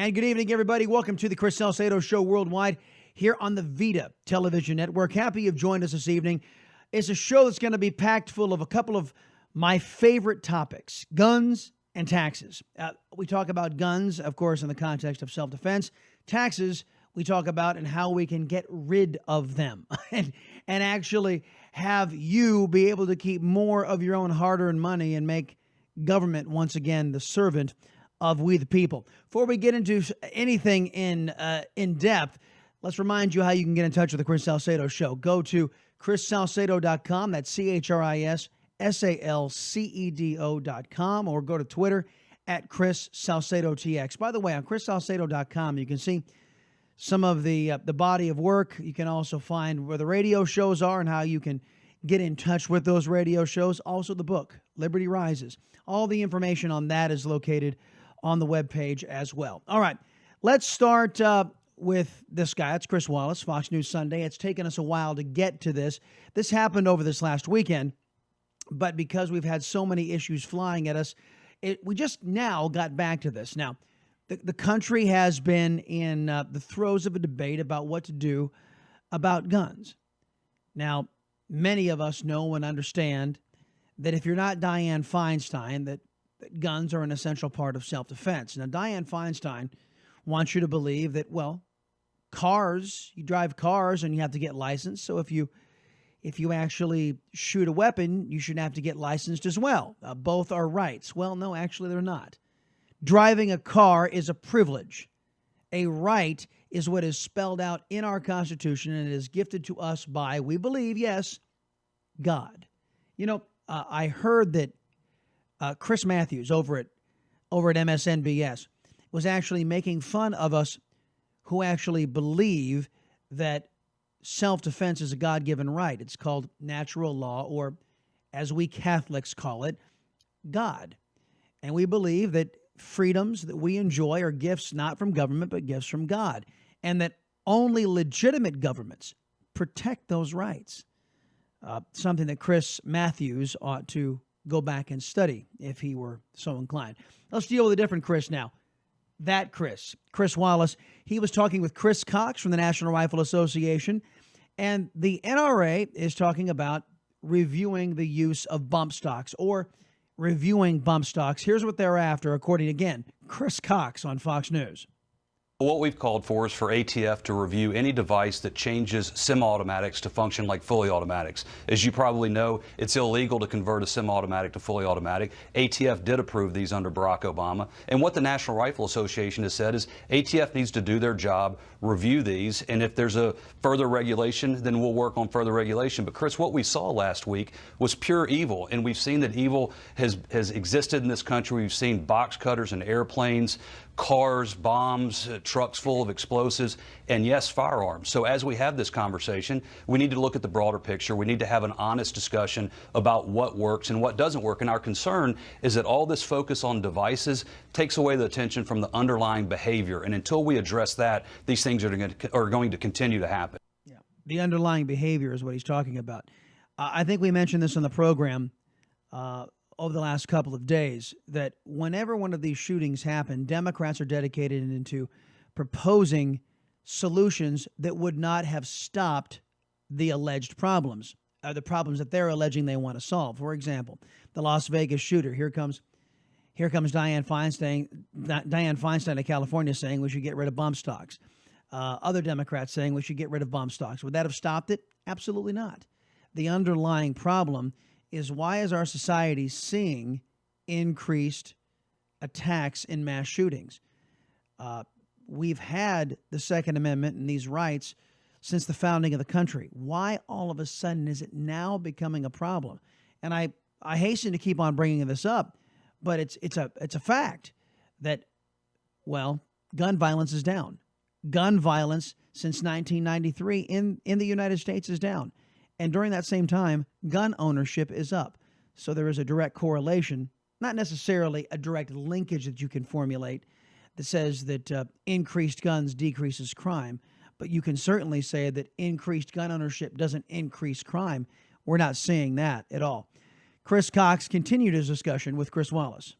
And good evening, everybody. Welcome to the Chris Salcedo Show worldwide here on the Vida television network. Happy you've joined us this evening. It's a show that's going to be packed full of a couple of my favorite topics, guns and taxes. We talk about guns, of course, in the context of self-defense. Taxes, we talk about and how we can get rid of them and actually have you be able to keep more of your own hard-earned money and make government, once again, the servant of we the people. Before we get into anything in depth, let's remind you how you can get in touch with the Chris Salcedo Show. Go to chrissalcedo.com. That's ChrisSalcedo.com, or go to Twitter at Chris SalcedoTX. By the way, on chrissalcedo.com, you can see some of the body of work. You can also find where the radio shows are and how you can get in touch with those radio shows. Also, the book, Liberty Rises. All the information on that is located on the webpage as well. All right, let's start with this guy. It's Chris Wallace, Fox News Sunday. It's taken us a while to get to this. This happened over this last weekend, but because we've had so many issues flying at us, we just now got back to this. Now, the country has been in the throes of a debate about what to do about guns. Now, many of us know and understand that if you're not Dianne Feinstein, that guns are an essential part of self-defense. Now, Dianne Feinstein wants you to believe that, well, cars, you drive cars and you have to get licensed. So if you actually shoot a weapon, you should have to get licensed as well. Both are rights. Well, no, actually they're not. Driving a car is a privilege. A right is what is spelled out in our Constitution, and it is gifted to us by, we believe, yes, God. You know, I heard that Chris Matthews over at MSNBS was actually making fun of us who actually believe that self-defense is a God-given right. It's called natural law, or as we Catholics call it, God. And we believe that freedoms that we enjoy are gifts not from government, but gifts from God, and that only legitimate governments protect those rights. Something that Chris Matthews ought to go back and study if he were so inclined. Let's deal with a different Chris now. That Chris Wallace, he was talking with Chris Cox from the National Rifle Association, and the NRA is talking about reviewing the use of bump stocks, or reviewing bump stocks. Here's what they're after, according, again, Chris Cox on Fox News. What we've called for is for ATF to review any device that changes semi-automatics to function like fully automatics. As you probably know, it's illegal to convert a semi-automatic to fully automatic. ATF did approve these under Barack Obama. And what the National Rifle Association has said is ATF needs to do their job, review these, and if there's a further regulation, then we'll work on further regulation. But Chris, what we saw last week was pure evil, and we've seen that evil has existed in this country. We've seen box cutters and airplanes, cars, bombs, trucks full of explosives, and yes, firearms. So as we have this conversation, we need to look at the broader picture. We need to have an honest discussion about what works and what doesn't work. And our concern is that all this focus on devices takes away the attention from the underlying behavior. And until we address that, these things are going to continue to happen. Yeah, the underlying behavior is what he's talking about. I think we mentioned this on the program over the last couple of days, that whenever one of these shootings happen, Democrats are dedicated into proposing solutions that would not have stopped the alleged problems, the problems that they're alleging they want to solve. For example, the Las Vegas shooter. Here comes Dianne Feinstein of California saying we should get rid of bump stocks. Other Democrats saying we should get rid of bump stocks. Would that have stopped it? Absolutely not. The underlying problem is, why is our society seeing increased attacks in mass shootings? We've had the Second Amendment and these rights since the founding of the country. Why all of a sudden is it now becoming a problem? And I hasten to keep on bringing this up, but it's a fact that, well, gun violence is down. Gun violence since 1993 in the United States is down. And during that same time, gun ownership is up. So there is a direct correlation, not necessarily a direct linkage that you can formulate that says that increased guns decreases crime. But you can certainly say that increased gun ownership doesn't increase crime. We're not seeing that at all. Chris Cox continued his discussion with Chris Wallace.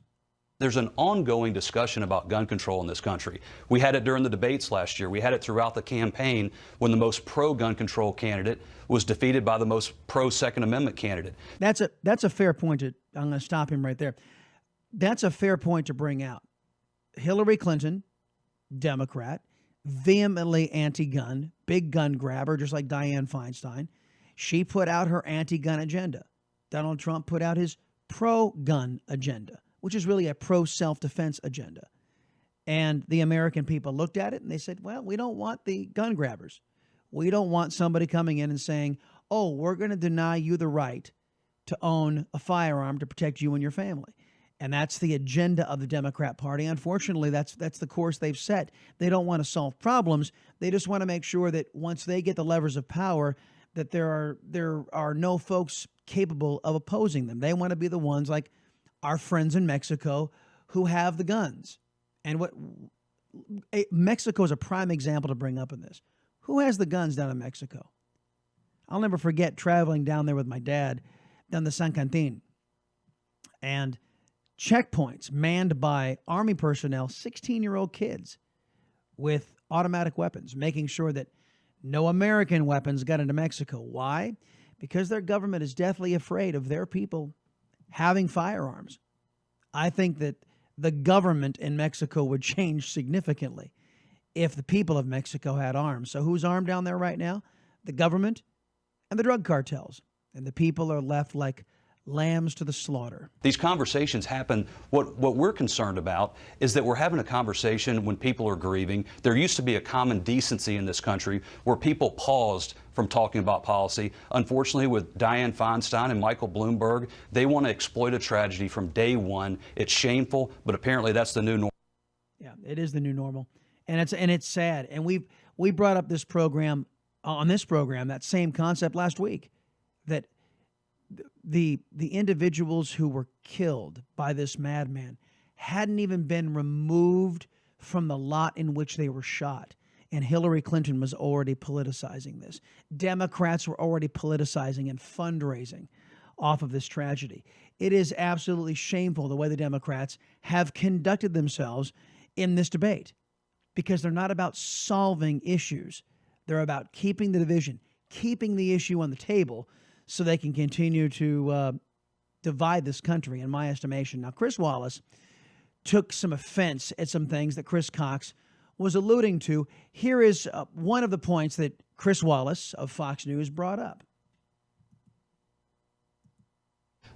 There's an ongoing discussion about gun control in this country. We had it during the debates last year. We had it throughout the campaign when the most pro-gun control candidate was defeated by the most pro-Second Amendment candidate. That's a fair point. I'm going to stop him right there. That's a fair point to bring out. Hillary Clinton, Democrat, vehemently anti-gun, big gun grabber, just like Dianne Feinstein. She put out her anti-gun agenda. Donald Trump put out his pro-gun agenda, which is really a pro-self-defense agenda. And the American people looked at it and they said, well, we don't want the gun grabbers. We don't want somebody coming in and saying, oh, we're going to deny you the right to own a firearm to protect you and your family. And that's the agenda of the Democrat Party. Unfortunately, that's the course they've set. They don't want to solve problems. They just want to make sure that once they get the levers of power, that there are no folks capable of opposing them. They want to be the ones like our friends in Mexico who have the guns. And Mexico is a prime example to bring up in this. Who has the guns down in Mexico? I'll never forget traveling down there with my dad down the San Quintin. And checkpoints manned by Army personnel, 16-year-old kids with automatic weapons, making sure that no American weapons got into Mexico. Why? Because their government is deathly afraid of their people having firearms. I think that the government in Mexico would change significantly if the people of Mexico had arms. So who's armed down there right now? The government and the drug cartels. And the people are left like lambs to the slaughter. These conversations happen. What we're concerned about is that we're having a conversation when people are grieving. There used to be a common decency in this country where people paused from talking about policy. Unfortunately, with Dianne Feinstein and Michael Bloomberg, they want to exploit a tragedy from day one. It's shameful, but apparently that's the new normal. Yeah, it is the new normal. And it's sad. And we brought up this program, that same concept last week, that the individuals who were killed by this madman hadn't even been removed from the lot in which they were shot. And Hillary Clinton was already politicizing this. Democrats were already politicizing and fundraising off of this tragedy. It is absolutely shameful the way the Democrats have conducted themselves in this debate, because they're not about solving issues. They're about keeping the division, keeping the issue on the table, so they can continue to divide this country, in my estimation. Now, Chris Wallace took some offense at some things that Chris Cox was alluding to. Here is one of the points that Chris Wallace of Fox News brought up.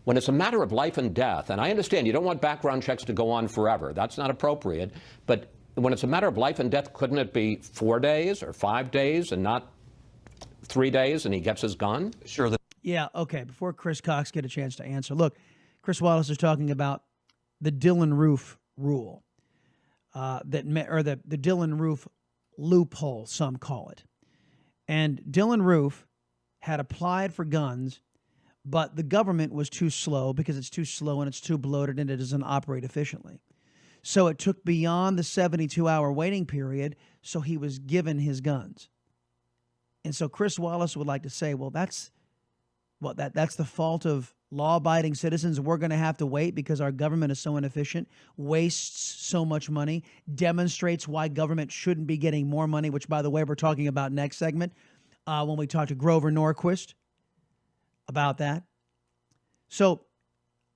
When it's a matter of life and death, and I understand you don't want background checks to go on forever. That's not appropriate. But when it's a matter of life and death, couldn't it be 4 days or 5 days and not 3 days and he gets his gun? Sure. Yeah, okay. Before Chris Cox get a chance to answer, look, Chris Wallace is talking about the Dylann Roof rule, the Dylann Roof loophole, some call it. And Dylann Roof had applied for guns, but the government was too slow, because it's too slow and it's too bloated and it doesn't operate efficiently. So it took beyond the 72-hour waiting period, so he was given his guns. And so Chris Wallace would like to say, well, that's the fault of law-abiding citizens. We're going to have to wait because our government is so inefficient, wastes so much money, demonstrates why government shouldn't be getting more money, which, by the way, we're talking about next segment when we talk to Grover Norquist about that. So,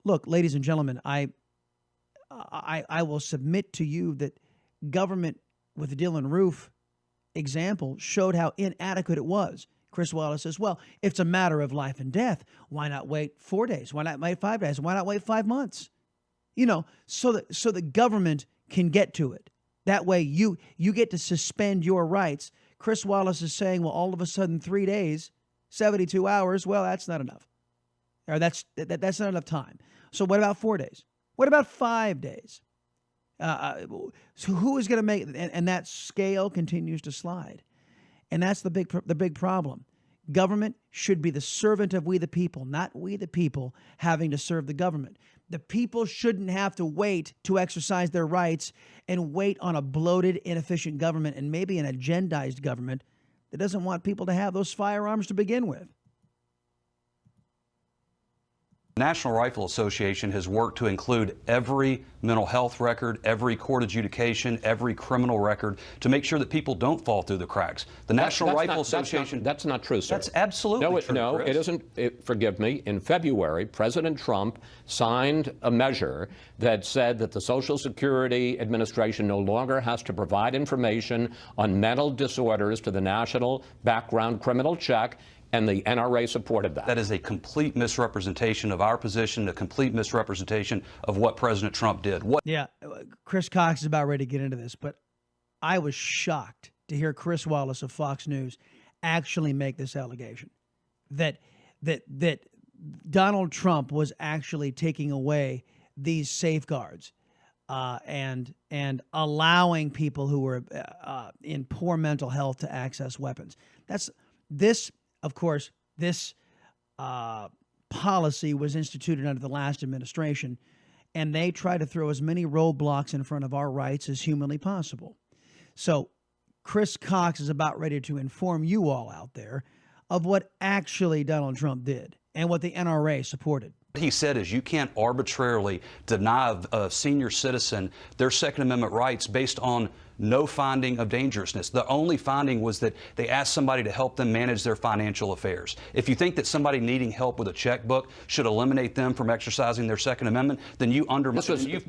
look, ladies and gentlemen, I will submit to you that government, with the Dylann Roof example, showed how inadequate it was. Chris Wallace says, well, if it's a matter of life and death, why not wait 4 days? Why not wait 5 days? Why not wait 5 months? You know, so the government can get to it. That way you get to suspend your rights. Chris Wallace is saying, well, all of a sudden 3 days, 72 hours, well, that's not enough. Or that's not enough time. So what about 4 days? What about 5 days? So who is going to make, and that scale continues to slide. And that's the big problem. Government should be the servant of we the people, not we the people having to serve the government. The people shouldn't have to wait to exercise their rights and wait on a bloated, inefficient government, and maybe an agendized government that doesn't want people to have those firearms to begin with. National Rifle Association has worked to include every mental health record, every court adjudication, every criminal record to make sure that people don't fall through the cracks. The National Rifle Association... That's not true, sir. That's absolutely true, No, Chris. it isn't. Forgive me. In February, President Trump signed a measure that said that the Social Security Administration no longer has to provide information on mental disorders to the National Background Criminal Check, and the NRA supported that. That is a complete misrepresentation of our position, a complete misrepresentation of what President Trump did. Yeah, Chris Cox is about ready to get into this, but I was shocked to hear Chris Wallace of Fox News actually make this allegation that Donald Trump was actually taking away these safeguards and allowing people who were in poor mental health to access weapons. Of course, this policy was instituted under the last administration, and they try to throw as many roadblocks in front of our rights as humanly possible. So Chris Cox is about ready to inform you all out there of what actually Donald Trump did and what the NRA supported. What he said is you can't arbitrarily deny a senior citizen their Second Amendment rights based on no finding of dangerousness. The only finding was that they asked somebody to help them manage their financial affairs. If you think that somebody needing help with a checkbook should eliminate them from exercising their Second Amendment, then you fundamentally disagree with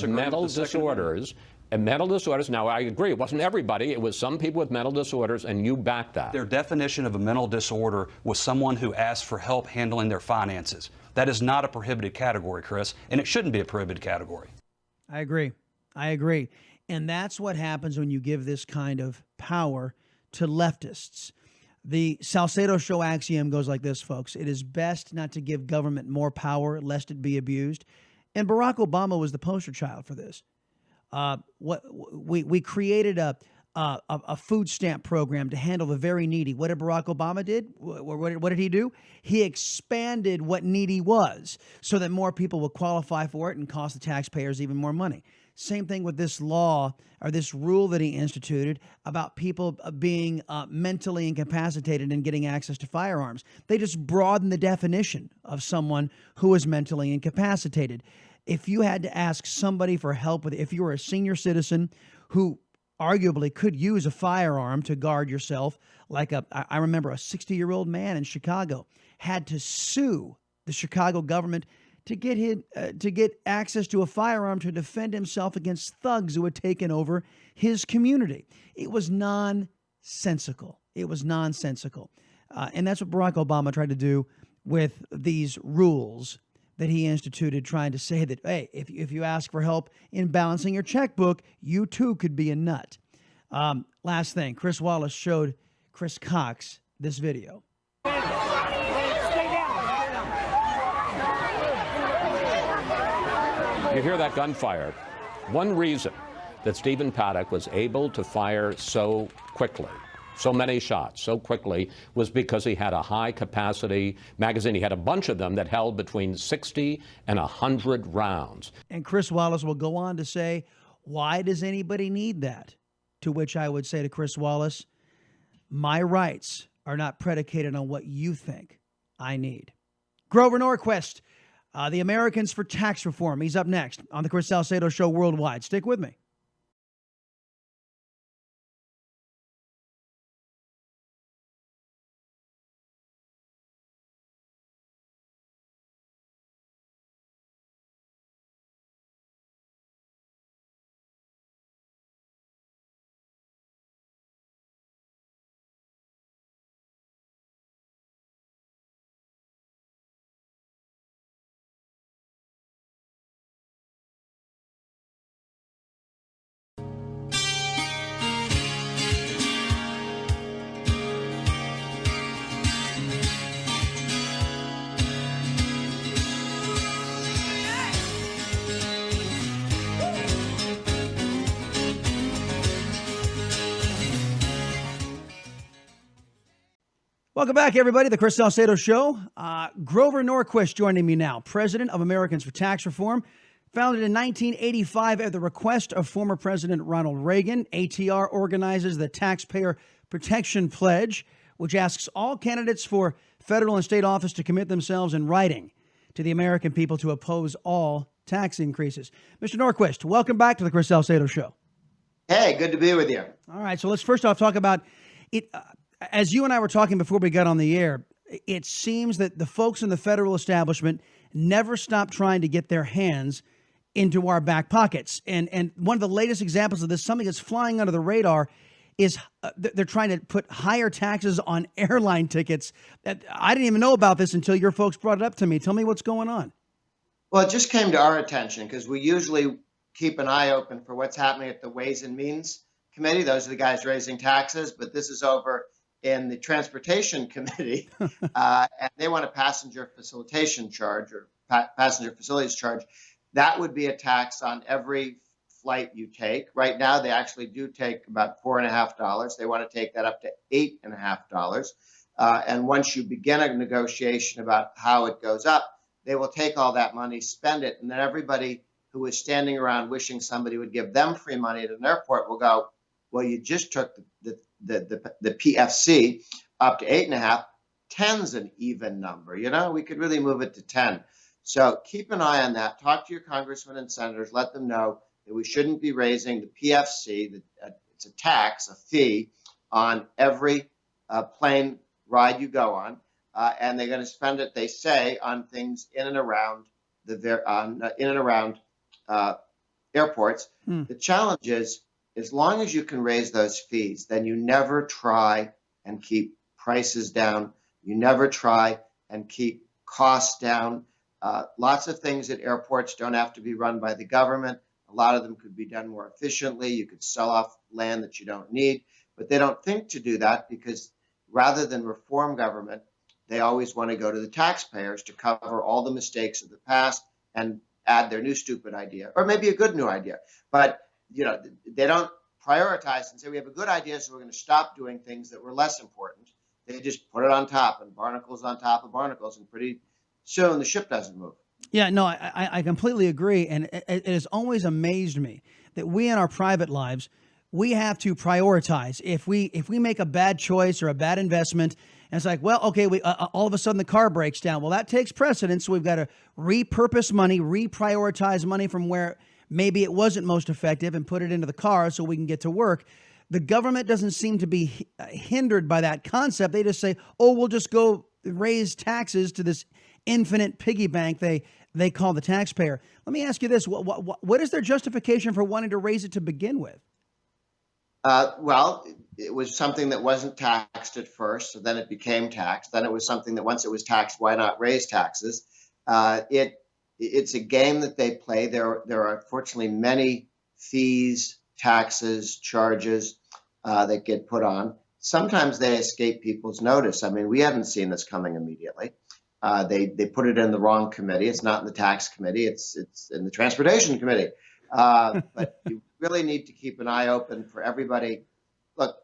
mental the Second Amendment. disorders. And mental disorders, now I agree, it wasn't everybody, it was some people with mental disorders, and you backed that. Their definition of a mental disorder was someone who asked for help handling their finances. That is not a prohibited category, Chris, and it shouldn't be a prohibited category. I agree. And that's what happens when you give this kind of power to leftists. The Salcedo show axiom goes like this, folks. It is best not to give government more power lest it be abused. And Barack Obama was the poster child for this. We created a food stamp program to handle the very needy. What did Barack Obama did? What did he do? He expanded what needy was so that more people would qualify for it and cost the taxpayers even more money. Same thing with this law or this rule that he instituted about people being mentally incapacitated and getting access to firearms. They just broadened the definition of someone who is mentally incapacitated. If you had to ask somebody for help with, if you were a senior citizen who arguably could use a firearm to guard yourself, like I remember a 60-year-old man in Chicago had to sue the Chicago government to get access to a firearm to defend himself against thugs who had taken over his community. It was nonsensical. And that's what Barack Obama tried to do with these rules that he instituted, trying to say that, hey, if you ask for help in balancing your checkbook, you too could be a nut. Last thing, Chris Wallace showed Chris Cox this video. You hear that gunfire. One reason that Stephen Paddock was able to fire so quickly, so many shots so quickly, was because he had a high-capacity magazine. He had a bunch of them that held between 60 and 100 rounds. And Chris Wallace will go on to say, why does anybody need that? To which I would say to Chris Wallace, my rights are not predicated on what you think I need. Grover Norquist, the Americans for Tax Reform. He's up next on the Chris Salcedo Show Worldwide. Stick with me. Welcome back, everybody. The Chris Salcedo Show. Grover Norquist joining me now, president of Americans for Tax Reform. Founded in 1985 at the request of former President Ronald Reagan, ATR organizes the Taxpayer Protection Pledge, which asks all candidates for federal and state office to commit themselves in writing to the American people to oppose all tax increases. Mr. Norquist, welcome back to the Chris Salcedo Show. Hey, good to be with you. All right, so let's first off talk about it. As you and I were talking before we got on the air, it seems that the folks in the federal establishment never stop trying to get their hands into our back pockets. And one of the latest examples of this, something that's flying under the radar, is they're trying to put higher taxes on airline tickets. I didn't even know about this until your folks brought it up to me. Tell me what's going on. Well, it just came to our attention because we usually keep an eye open for what's happening at the Ways and Means Committee. Those are the guys raising taxes, but this is over in the Transportation Committee, and they want a passenger facilitation charge or passenger facilities charge. That would be a tax on every flight you take. Right now, they actually do take about $4.50. They want to take that up to $8.50. And once you begin a negotiation about how it goes up, they will take all that money, spend it, and then everybody who is standing around wishing somebody would give them free money at an airport will go, well, you just took the PFC up to 8.5. 10's an even number. You know, we could really move it to 10. So keep an eye on that. Talk to your congressmen and senators. Let them know that we shouldn't be raising the PFC. It's a tax, a fee on every plane ride you go on. And they're going to spend it, they say, on things in and around airports. The challenge is, as long as you can raise those fees, then you never try and keep prices down. You never try and keep costs down. Lots of things at airports don't have to be run by the government. A lot of them could be done more efficiently. You could sell off land that you don't need, but they don't think to do that because rather than reform government, they always want to go to the taxpayers to cover all the mistakes of the past and add their new stupid idea, or maybe a good new idea. But you know, they don't prioritize and say we have a good idea, so we're going to stop doing things that were less important. They just put it on top, and barnacles on top of barnacles, and pretty soon the ship doesn't move. Yeah, no, I completely agree. And it has always amazed me that we in our private lives, we have to prioritize. If we make a bad choice or a bad investment, and it's like, well, okay, we all of a sudden the car breaks down. Well, that takes precedence. So we've got to repurpose money, reprioritize money from where maybe it wasn't most effective and put it into the car so we can get to work. The government doesn't seem to be hindered by that concept. They just say, oh, we'll just go raise taxes to this infinite piggy bank they call the taxpayer. Let me ask you this. What is their justification for wanting to raise it to begin with? Well, it was something that wasn't taxed at first, so then it became taxed. Then it was something that once it was taxed, why not raise taxes? It's a game that they play. There are fortunately many fees, taxes, charges that get put on. Sometimes they escape people's notice. I mean, we hadn't seen this coming immediately. They put it in the wrong committee. It's not in the tax committee. It's in the transportation committee. But you really need to keep an eye open for everybody. Look,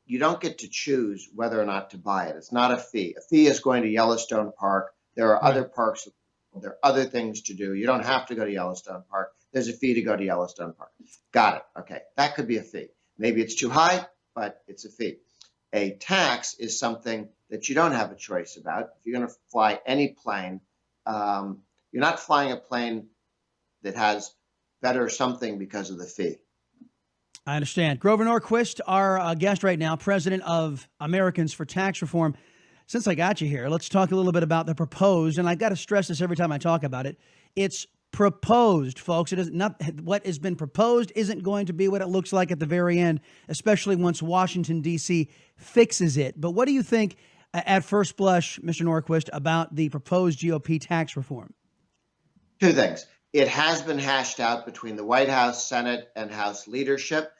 you don't get to choose whether or not to buy it. It's not a fee. A fee is going to Yellowstone Park. There are other parks. There are other things to do. You don't have to go to Yellowstone Park. There's a fee to go to Yellowstone Park. Got it. Okay. That could be a fee. Maybe it's too high, but it's a fee. A tax is something that you don't have a choice about. If you're going to fly any plane, you're not flying a plane that has better something because of the fee. I understand. Grover Norquist, our guest right now, president of Americans for Tax Reform. Since I got you here, let's talk a little bit about the proposed, and I got to stress this every time I talk about it. It's proposed, folks. It is not what has been proposed isn't going to be what it looks like at the very end, especially once Washington, D.C. fixes it. But what do you think at first blush, Mr. Norquist, about the proposed GOP tax reform? Two things. It has been hashed out between the White House, Senate, and House leadership.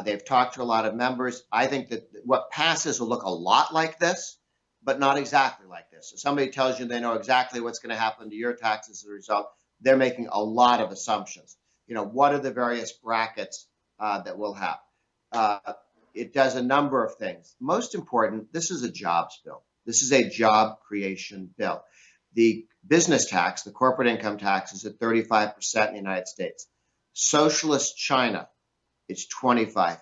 They've talked to a lot of members. I think that what passes will look a lot like this, but not exactly like this. If somebody tells you they know exactly what's going to happen to your taxes as a result, they're making a lot of assumptions. You know, what are the various brackets that we'll have? It does a number of things. Most important, this is a jobs bill. This is a job creation bill. The business tax, the corporate income tax, is at 35% in the United States. Socialist China, it's 25%.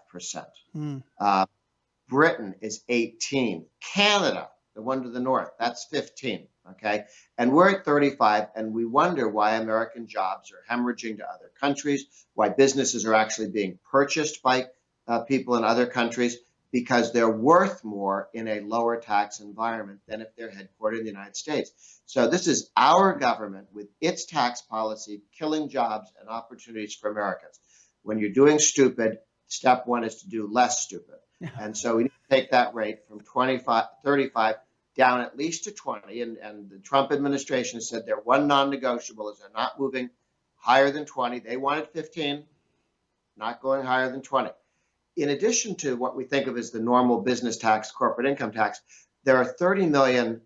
Britain is 18%. Canada, the one to the north, that's 15%. Okay. And we're at 35, and we wonder why American jobs are hemorrhaging to other countries, why businesses are actually being purchased by people in other countries, because they're worth more in a lower tax environment than if they're headquartered in the United States. So this is our government with its tax policy killing jobs and opportunities for Americans. When you're doing stupid, step one is to do less stupid. And so we need to take that rate from 35 down at least to 20. And the Trump administration said their one non-negotiable is they're not moving higher than 20. They wanted 15, not going higher than 20. In addition to what we think of as the normal business tax, corporate income tax, there are 30 million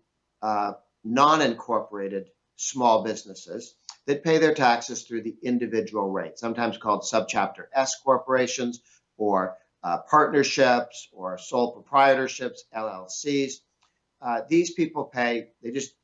non-incorporated small businesses that pay their taxes through the individual rate, sometimes called subchapter S corporations or partnerships or sole proprietorships, LLCs. These people pay, they just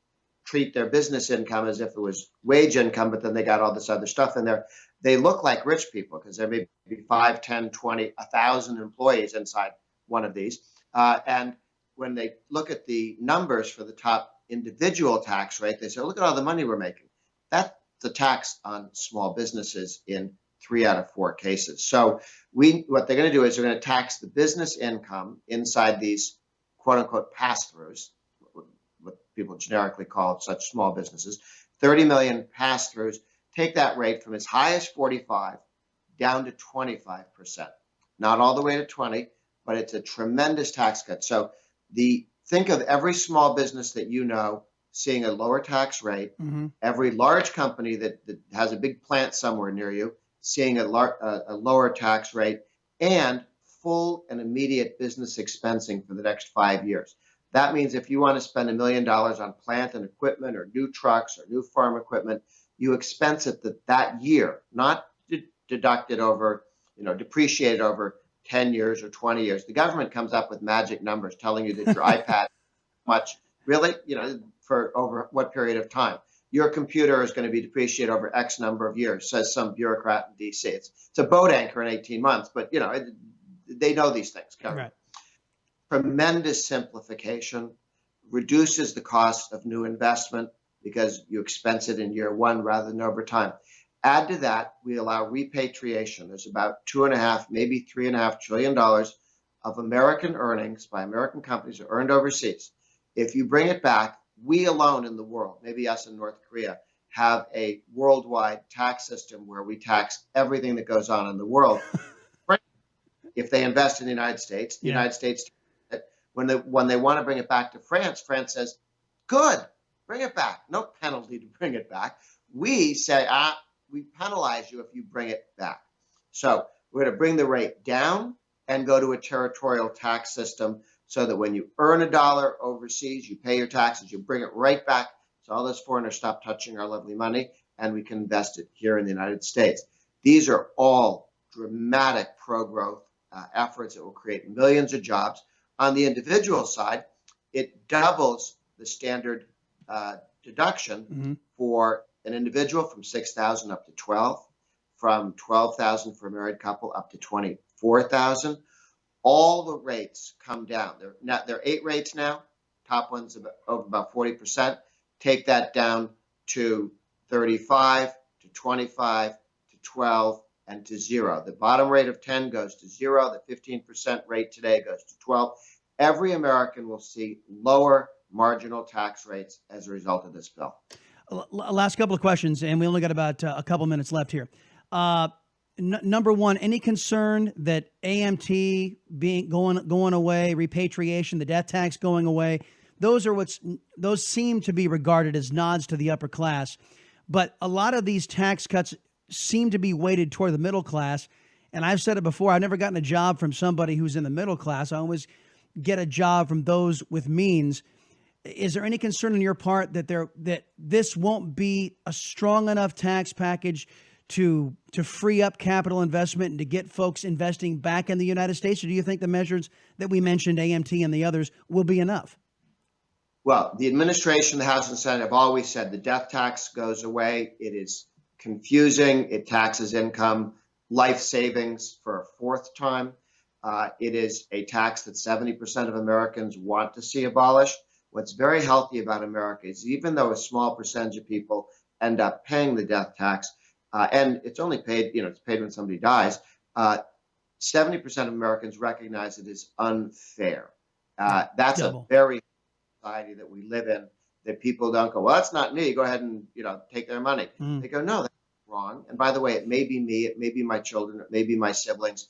treat their business income as if it was wage income, but then they got all this other stuff in there. They look like rich people because there may be 5, 10, 20, 1,000 employees inside one of these. And when they look at the numbers for the top individual tax rate, they say, look at all the money we're making. That's the tax on small businesses in 3 out of 4 cases. So what they're going to do is they're going to tax the business income inside these quote unquote pass-throughs, what people generically call such small businesses, 30 million pass-throughs, take that rate from as high as 45 down to 25%. Not all the way to 20, but it's a tremendous tax cut. So think of every small business that you know seeing a lower tax rate, every large company that has a big plant somewhere near you seeing a lower tax rate, and full and immediate business expensing for the next 5 years. That means if you want to spend $1 million on plant and equipment or new trucks or new farm equipment, you expense it that year, not deducted over, depreciated over 10 years or 20 years. The government comes up with magic numbers telling you that your iPad much really, for over what period of time. Your computer is going to be depreciated over X number of years, says some bureaucrat in D.C. It's a boat anchor in 18 months, but, they know these things. Right. Tremendous simplification, reduces the cost of new investment because you expense it in year one rather than over time. Add to that, we allow repatriation. There's about $2.5, maybe $3.5 trillion of American earnings by American companies are earned overseas. If you bring it back, we alone in the world, maybe us in North Korea, have a worldwide tax system where we tax everything that goes on in the world. If they invest in the United States, the United States, when they want to bring it back to France, France says, good, bring it back. No penalty to bring it back. We say, we penalize you if you bring it back. So we're going to bring the rate down and go to a territorial tax system so that when you earn $1 overseas, you pay your taxes, you bring it right back. So all those foreigners stop touching our lovely money and we can invest it here in the United States. These are all dramatic pro-growth efforts that will create millions of jobs. On the individual side, it doubles the standard deduction for an individual from $6,000 up to $12,000, from $12,000 for a married couple up to $24,000. All the rates come down. There are 8 rates now. Top one's over about 40%. Take that down to 35, to 25, to 12, and to 0. The bottom rate of 10 goes to 0. The 15% rate today goes to 12. Every American will see lower marginal tax rates as a result of this bill. Last couple of questions, and we only got about a couple minutes left here. Number one, any concern that AMT going away, repatriation, the death tax going away, those seem to be regarded as nods to the upper class, but a lot of these tax cuts seem to be weighted toward the middle class. And I've said it before, I've never gotten a job from somebody who's in the middle class. I always get a job from those with means. Is there any concern on your part that this won't be a strong enough tax package to free up capital investment and to get folks investing back in the United States? Or do you think the measures that we mentioned, AMT and the others, will be enough? Well, the administration, the House and Senate have always said the death tax goes away. It is confusing. It taxes income, life savings for a 4th time. It is a tax that 70% of Americans want to see abolished. What's very healthy about America is even though a small percentage of people end up paying the death tax, and it's only paid, it's paid when somebody dies, 70% of Americans recognize it as unfair. That's Double. a very society that we live in, that people don't go, well, that's not me. Go ahead and, take their money. They go, no, that's wrong. And by the way, it may be me, it may be my children, it may be my siblings,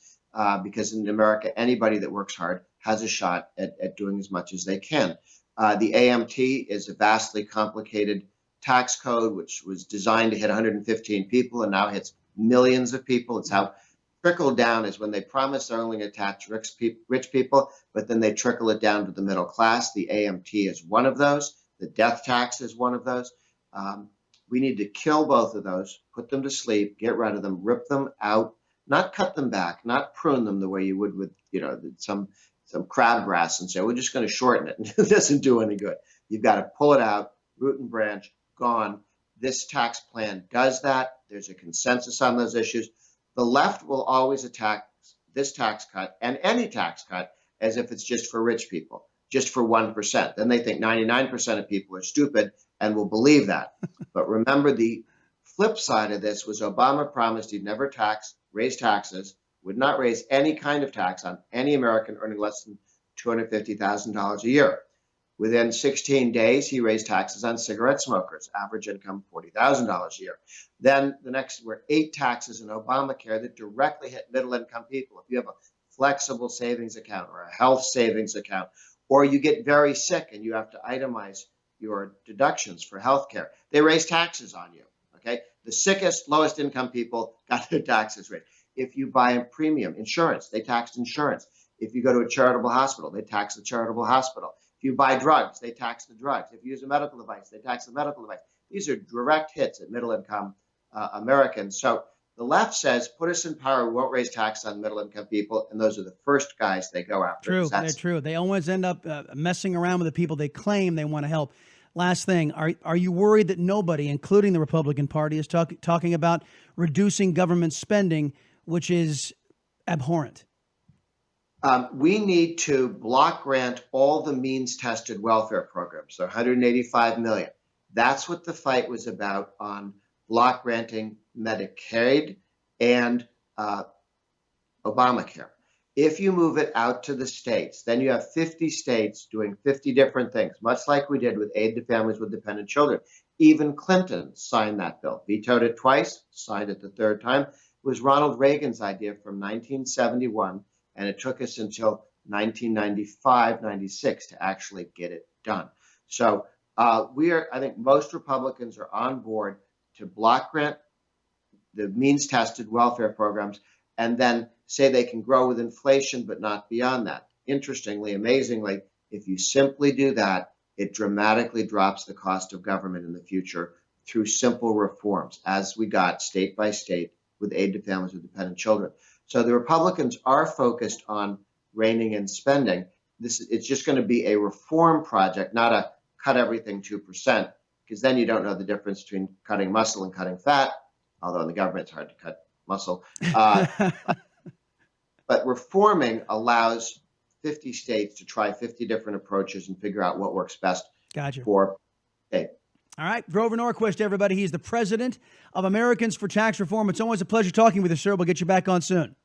because in America, anybody that works hard has a shot at doing as much as they can. The AMT is a vastly complicated tax code, which was designed to hit 115 people and now hits millions of people. It's how trickle down is when they promise they're only going to tax rich people, but then they trickle it down to the middle class. The AMT is one of those. The death tax is one of those. We need to kill both of those, put them to sleep, get rid of them, rip them out, not cut them back, not prune them the way you would with, some crabgrass and say, we're just going to shorten it. It doesn't do any good. You've got to pull it out, root and branch, gone. This tax plan does that. There's a consensus on those issues. The left will always attack this tax cut and any tax cut as if it's just for rich people, just for 1%. Then they think 99% of people are stupid and will believe that. But remember, the flip side of this was Obama promised he'd never raise taxes, would not raise any kind of tax on any American earning less than $250,000 a year. Within 16 days, he raised taxes on cigarette smokers, average income $40,000 a year. Then the next were 8 taxes in Obamacare that directly hit middle-income people. If you have a flexible savings account or a health savings account, or you get very sick and you have to itemize your deductions for health care, they raise taxes on you, okay? The sickest, lowest income people got their taxes raised. If you buy a premium insurance, they taxed insurance. If you go to a charitable hospital, they tax the charitable hospital. If you buy drugs, they tax the drugs. If you use a medical device, they tax the medical device. These are direct hits at middle-income Americans. So the left says, put us in power, we won't raise tax on middle-income people, and those are the first guys they go after. True, they're true. They always end up messing around with the people they claim they want to help. Last thing, are you worried that nobody, including the Republican Party, is talking about reducing government spending, which is abhorrent? We need to block grant all the means-tested welfare programs, so 185 million. That's what the fight was about on block granting Medicaid and Obamacare. If you move it out to the states, then you have 50 states doing 50 different things, much like we did with aid to families with dependent children. Even Clinton signed that bill, vetoed it twice, signed it the third time. It was Ronald Reagan's idea from 1971. And it took us until 1995, 96 to actually get it done. So I think most Republicans are on board to block grant the means-tested welfare programs and then say they can grow with inflation, but not beyond that. Interestingly, amazingly, if you simply do that, it dramatically drops the cost of government in the future through simple reforms, as we got state by state with aid to families with dependent children. So the Republicans are focused on reining in spending. It's just going to be a reform project, not a cut everything 2%, because then you don't know the difference between cutting muscle and cutting fat, although in the government it's hard to cut muscle. But reforming allows 50 states to try 50 different approaches and figure out what works best for state. All right. Grover Norquist, everybody. He's the president of Americans for Tax Reform. It's always a pleasure talking with you, sir. We'll get you back on soon.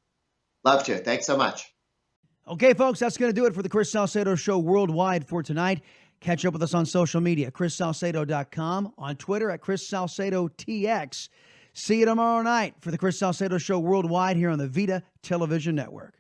Love to. Thanks so much. Okay, folks, that's going to do it for the Chris Salcedo Show worldwide for tonight. Catch up with us on social media, chrissalcedo.com, on Twitter at chrissalcedotx. See you tomorrow night for the Chris Salcedo Show worldwide here on the Vida Television Network.